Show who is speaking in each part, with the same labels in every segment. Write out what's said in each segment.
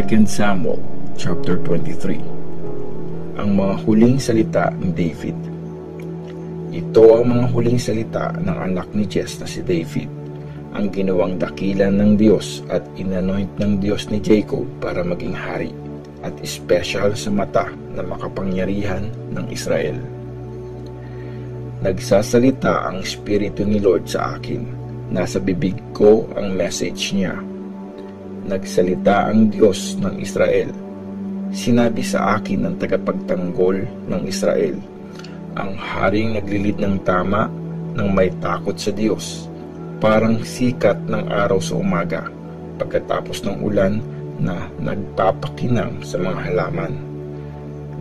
Speaker 1: 2 Samuel chapter 23. Ang mga huling salita ni David. Ito ang mga huling salita ng anak ni Jesse na si David, ang ginawang dakilan ng Diyos at inanoint ng Diyos ni Jacob para maging hari, at espesyal sa mata na makapangyarihan ng Israel. Nagsasalita ang Espiritu ni Lord sa akin. Nasa bibig ko ang message niya. Nagsalita ang Diyos ng Israel. Sinabi sa akin ng tagapagtanggol ng Israel, ang haring naglilid ng tama ng may takot sa Diyos, parang sikat ng araw sa umaga, pagkatapos ng ulan na nagpapakinang sa mga halaman.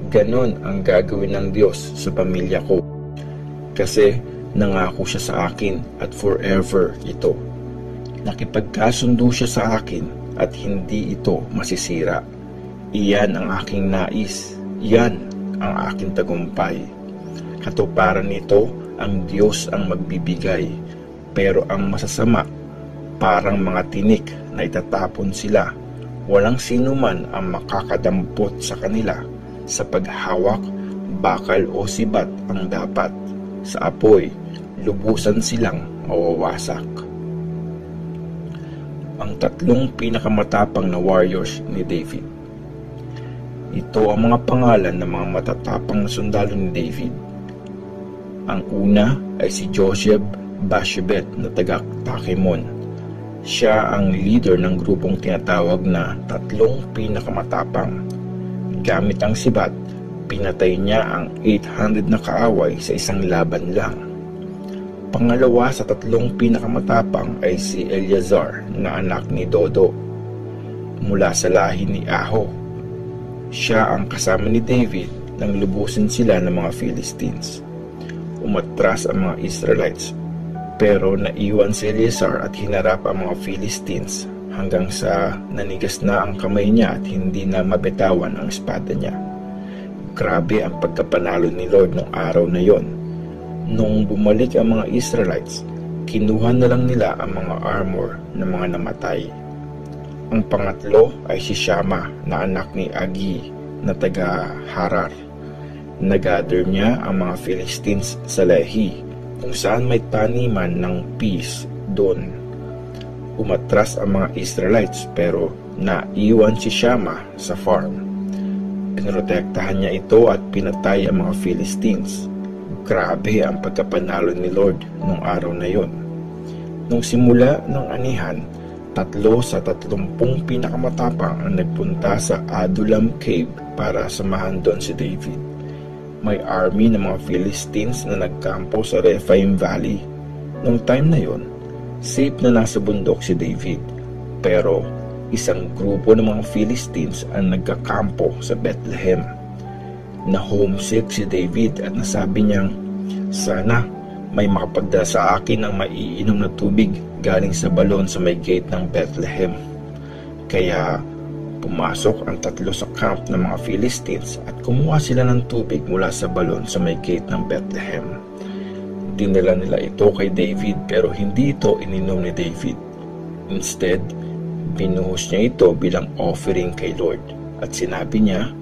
Speaker 1: Ganon ang gagawin ng Diyos sa pamilya ko, kasi nangako siya sa akin at forever ito. Nakipagkasundo siya sa akin at hindi ito masisira. Iyan ang aking nais, iyan ang aking tagumpay. Katuparan nito, ang Diyos ang magbibigay, pero ang masasama, parang mga tinik na itatapon sila. Walang sino man ang makakadampot sa kanila. Sa paghawak, bakal o sibat ang dapat. Sa apoy, lubusan silang mawawasak. Ang tatlong pinakamatapang na warriors ni David. Ito ang mga pangalan ng mga matatapang na sundalo ni David. Ang una ay si Josheb-Basshebet na taga Takemon. Siya ang leader ng grupong tinatawag na tatlong pinakamatapang. Gamit ang sibat, pinatay niya ang 800 na kaaway sa isang laban lang. Pangalawa sa tatlong pinakamatapang ay si Eleazar na anak ni Dodo, mula sa lahi ni Aho. Siya ang kasama ni David nang lubusin sila ng mga Philistines. Umatras ang mga Israelites, pero naiwan si Eleazar at hinarap ang mga Philistines hanggang sa nanigas na ang kamay niya at hindi na mabitawan ang espada niya. Grabe ang pagkapanalo ni Lord noong araw na yon. Nung bumalik ang mga Israelites, kinuha na lang nila ang mga armor ng mga namatay. Ang pangatlo ay si Shama na anak ni Agi na taga Harar. Nagather niya ang mga Philistines sa Lehi, kung saan may taniman ng peas doon. Umatras ang mga Israelites pero naiwan si Shama sa farm. Pinoprotektahan niya ito at pinatay ang mga Philistines. Grabe ang pagkapanalo ni Lord nung araw na yon. Nung simula ng anihan, 3 sa 30 pinakamatapang ang nagpunta sa Adullam Cave para samahan doon si David. May army ng mga Philistines na nagkampo sa Rephaim Valley. Nung time na yon, safe na nasa bundok si David. Pero isang grupo ng mga Philistines ang nagkakampo sa Bethlehem. Na homesick si David at nasabi niyang, sana may makapagdala sa akin ng maiinom na tubig galing sa balon sa may gate ng Bethlehem. Kaya pumasok ang 3 sa camp ng mga Philistines at kumuha sila ng tubig mula sa balon sa may gate ng Bethlehem. Dinala nila ito kay David pero hindi ito ininom ni David. Instead, binuhos niya ito bilang offering kay Lord at sinabi niya,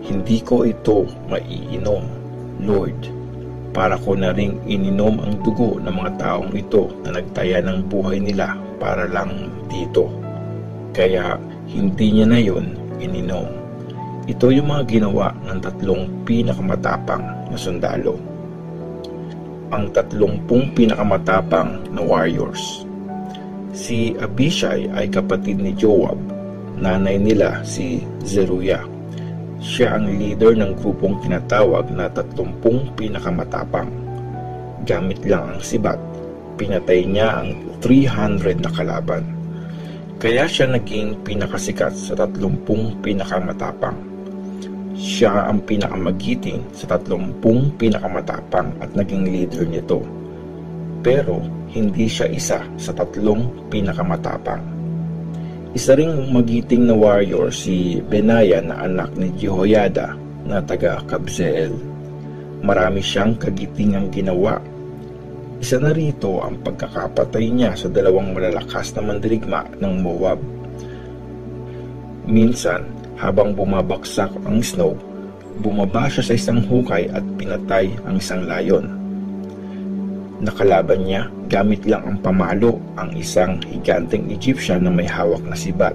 Speaker 1: hindi ko ito maiinom, Lord, para ko na ring ininom ang dugo ng mga taong ito na nagtaya ng buhay nila para lang dito. Kaya hindi niya na yun ininom. Ito yung mga ginawa ng 3 pinakamatapang na sundalo. Ang 30 pinakamatapang na warriors. Si Abishai ay kapatid ni Joab, nanay nila si Zeruiah. Siya ang leader ng grupong tinatawag na 30 pinakamatapang. Gamit lang ang sibat, pinatay niya ang 300 na kalaban. Kaya siya naging pinakasikat sa 30 pinakamatapang. Siya ang pinakamagiting sa 30 pinakamatapang at naging leader nito. Pero hindi siya isa sa 3 pinakamatapang. Isa ring magiting na warrior si Benaya na anak ni Jehoiada na taga Kabzeel. Marami siyang kagitingang ginawa. Isa na rito ang pagkakapatay niya sa 2 malalakas na mandirigma ng Moab. Minsan, habang bumabaksak ang snow, bumaba siya sa isang hukay at pinatay ang isang layon. Nakalaban niya gamit lang ang pamalo ang isang higanteng Egyptian na may hawak na sibat.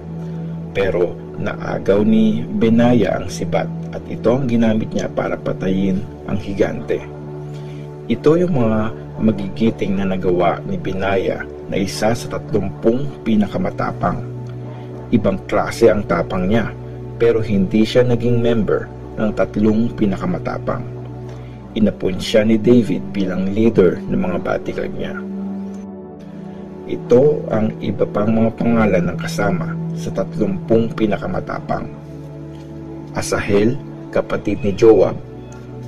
Speaker 1: Pero naagaw ni Benaya ang sibat at ito ang ginamit niya para patayin ang higante. Ito yung mga magigiting na nagawa ni Benaya na isa sa 30 pinakamatapang. Ibang klase ang tapang niya pero hindi siya naging member ng 3 pinakamatapang. Inappoint siya ni David bilang leader ng mga bodyguard niya. Ito ang iba pang mga pangalan ng kasama sa 30 pinakamatapang. Asahel, kapatid ni Joab;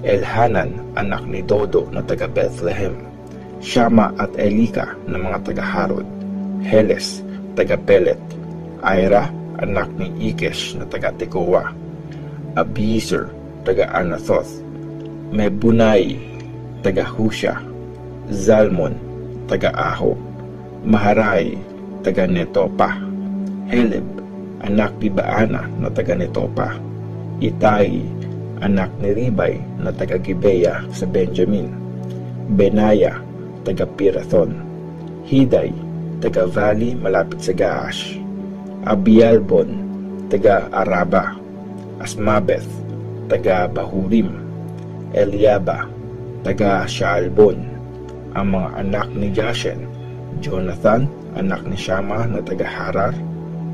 Speaker 1: Elhanan, anak ni Dodo na taga Bethlehem; Shama at Elika na mga taga Harod; Heles, taga Pelet; Ira, anak ni Ikesh na taga Tekoa; Abiezer, taga Anathoth; Mebunai, taga Husha; Zalmon, taga Aho; Maharai, taga Netopa; Heleb, anak ni Baana na taga Netopa; Itai, anak ni Ribay na taga Gibeah sa Benjamin; Benaya, taga Pirathon; Hiday, taga Valley malapit sa Gaash; Abialbon, taga Araba; Asmabeth, taga Bahurim; Eliaba, taga Shaalbon. Ang mga anak ni Jashen: Jonathan, anak ni Shama na taga Harar;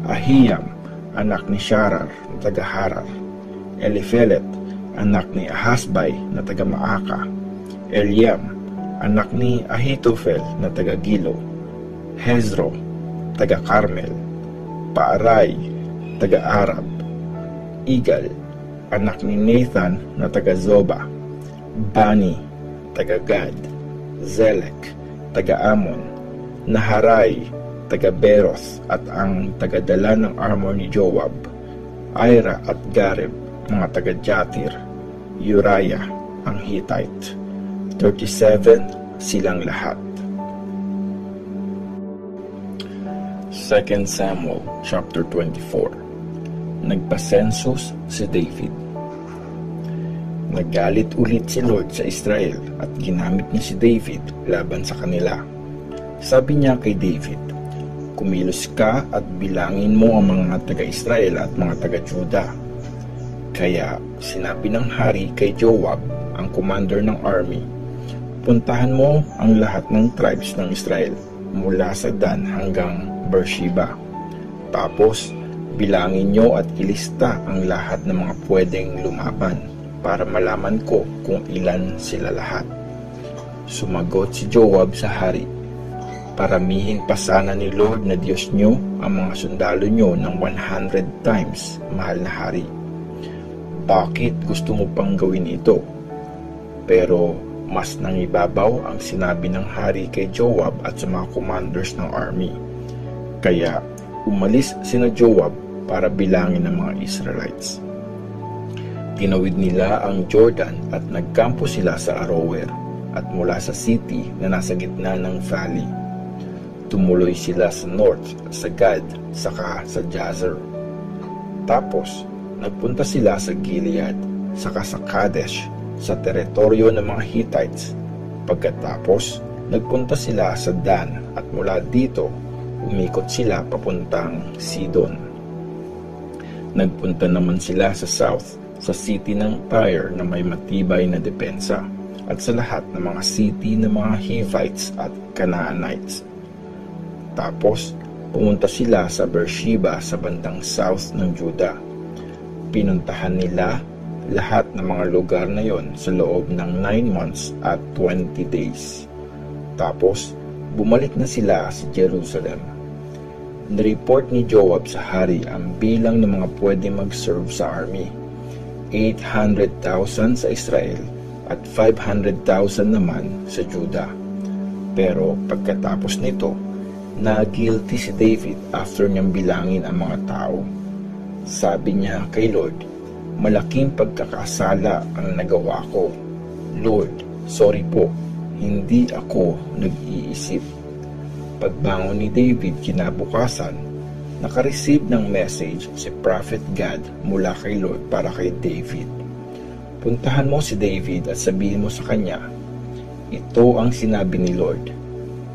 Speaker 1: Ahiyam, anak ni Sharar na taga Harar; Eliphelet, anak ni Ahasbai na taga Maaka; Eliam, anak ni Ahitofel na taga Gilo; Hezro, taga Carmel; Paarai, taga Arab; Igal, anak ni Nathan na taga Zoba; Bani, taga Gad; Zelek, taga Amon; Naharai, taga Beroth at ang tagadala ng armor ni Joab; Ira at Gareb, mga taga Jatir; Uriah, ang Hittite. 37 silang lahat. 2 Samuel chapter 24. Nagpa-census si David. Nagalit ulit si Lord sa Israel at ginamit niya si David laban sa kanila. Sabi niya kay David, "Kumilos ka at bilangin mo ang mga taga-Israel at mga taga-Juda." Kaya sinabi ng hari kay Joab, ang commander ng army, "Puntahan mo ang lahat ng tribes ng Israel mula sa Dan hanggang Beersheba. Tapos bilangin nyo at ilista ang lahat ng mga pwedeng lumaban para malaman ko kung ilan sila lahat." Sumagot si Joab sa hari, "Paramihin pa sana ni Lord na Diyos nyo ang mga sundalo nyo ng 100 times, mahal na hari. Bakit gusto mo pang gawin ito?" Pero mas nangibabaw ang sinabi ng hari kay Joab at sa mga commanders ng army. Kaya umalis sina Joab para bilangin ang mga Israelites. Tinawid nila ang Jordan at nagkampo sila sa Aroer at mula sa city na nasa gitna ng valley. Tumuloy sila sa north, sa Gad, saka sa Jazer. Tapos nagpunta sila sa Gilead, saka sa Kadesh, sa teritoryo ng mga Hittites. Pagkatapos nagpunta sila sa Dan at mula dito umikot sila papuntang Sidon. Nagpunta naman sila sa south, sa city ng Tyre na may matibay na depensa, at sa lahat ng mga city ng mga Hivites at Canaanites. Tapos pumunta sila sa Beersheba sa bandang south ng Juda. Pinuntahan nila lahat ng mga lugar na yon sa loob ng 9 months at 20 days. Tapos bumalik na sila sa Jerusalem. Nireport ni Joab sa hari ang bilang ng mga pwede mag-serve sa army. 800,000 sa Israel at 500,000 naman sa Juda. Pero pagkatapos nito, na-guilty si David after niyang bilangin ang mga tao. Sabi niya kay Lord, "Malaking pagkakasala ang nagawa ko. Lord, sorry po, hindi ako nag-iisip." Pagbangon ni David kinabukasan, nakareceive ng message si Prophet Gad mula kay Lord para kay David. Puntahan mo si David at sabihin mo sa kanya, ito ang sinabi ni Lord.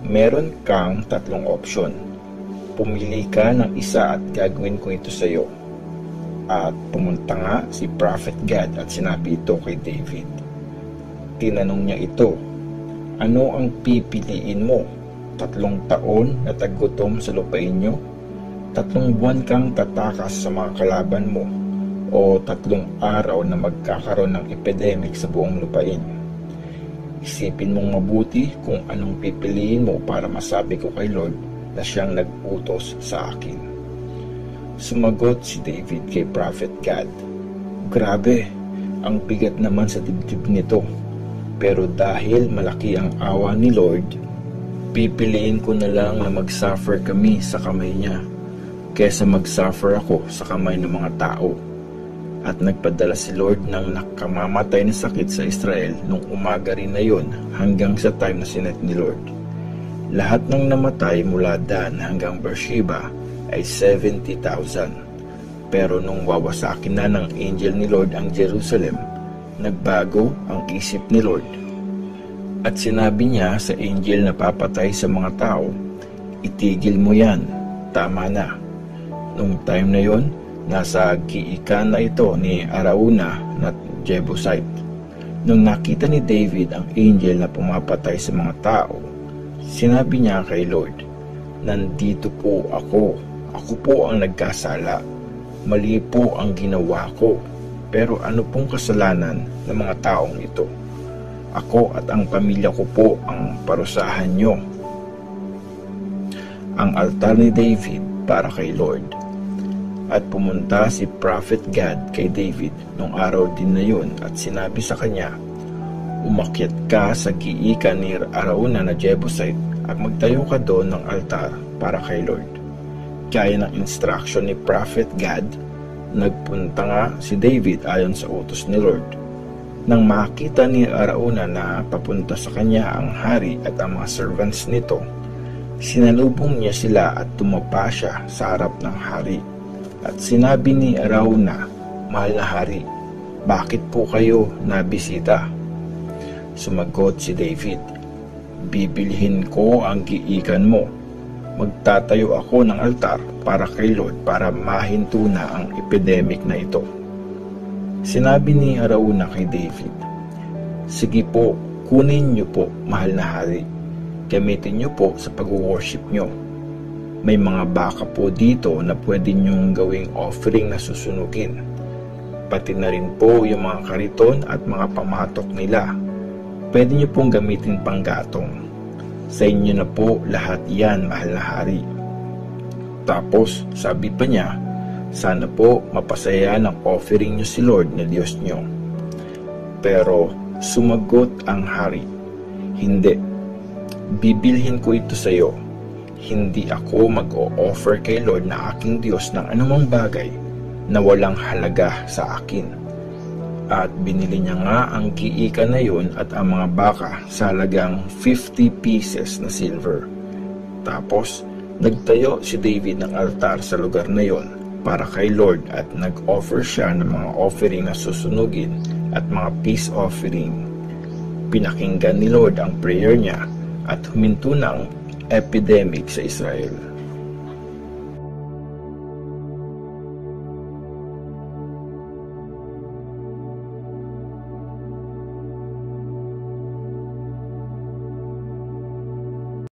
Speaker 1: Meron kang 3 option. Pumili ka ng isa at gagawin ko ito sa iyo. At pumunta nga si Prophet Gad at sinabi ito kay David. Tinanong niya ito, ano ang pipiliin mo? 3 taon na taggutom sa lupain nyo? 3 buwan kang tatakas sa mga kalaban mo? O 3 araw na magkakaroon ng epidemic sa buong lupain? Isipin mong mabuti kung anong pipiliin mo para masabi ko kay Lord na siyang nag-utos sa akin. Sumagot si David kay Prophet Gad, grabe, ang bigat naman sa dibdib nito. Pero dahil malaki ang awa ni Lord, pipiliin ko na lang na mag-suffer kami sa kamay niya, kesa mag-suffer ako sa kamay ng mga tao. At nagpadala si Lord ng nakamamatay na sakit sa Israel nung umaga rin na yun hanggang sa time na sinet ni Lord. Lahat ng namatay mula Dan hanggang Beersheba ay 70,000. Pero nung wawasakin na ng angel ni Lord ang Jerusalem, nagbago ang isip ni Lord. At sinabi niya sa angel na papatay sa mga tao, itigil mo yan, tama na. Nung time na yon, nasa giikan na ito ni Arauna na Jebusite. Nung nakita ni David ang angel na pumapatay sa mga tao, sinabi niya kay Lord, nandito po ako. Ako po ang nagkasala. Mali po ang ginawa ko. Pero ano pong kasalanan ng mga taong ito? Ako at ang pamilya ko po ang parusahan nyo. Ang altar ni David para kay Lord. At pumunta si Prophet Gad kay David nung araw din na yun at sinabi sa kanya, umakyat ka sa giikan ni Arauna na Jebusite at magtayo ka doon ng altar para kay Lord. Kaya ng instruction ni Prophet Gad, nagpunta nga si David ayon sa utos ni Lord. Nang makita ni Arauna na papunta sa kanya ang hari at ang mga servants nito, sinalubong niya sila at tumapa siya sa harap ng hari. At sinabi ni Arauna, mahal na hari, bakit po kayo nabisita? Sumagot si David, bibilhin ko ang giikan mo. Magtatayo ako ng altar para kay Lord para mahinto na ang epidemic na ito. Sinabi ni Arauna kay David, sige po, kunin niyo po, mahal na hari. Gamitin niyo po sa pag-worship niyo. May mga baka po dito na pwede niyong gawing offering na susunugin. Pati na rin po yung mga kariton at mga pamatok nila. Pwede niyo pong gamitin pang gatong. Sa inyo na po lahat yan, mahal na hari. Tapos, sabi pa niya, sana po mapasaya ng offering niyo si Lord na Diyos niyo. Pero sumagot ang hari, hindi. Bibilhin ko ito sa iyo. Hindi ako mag-o-offer kay Lord na aking Diyos ng anumang bagay na walang halaga sa akin. At binili niya nga ang giikan na yun at ang mga baka sa halagang 50 pieces na silver. Tapos, nagtayo si David ng altar sa lugar na yon para kay Lord at nag-offer siya ng mga offering na susunugin at mga peace offering. Pinakinggan ni Lord ang prayer niya at huminto na ang epidemic sa Israel.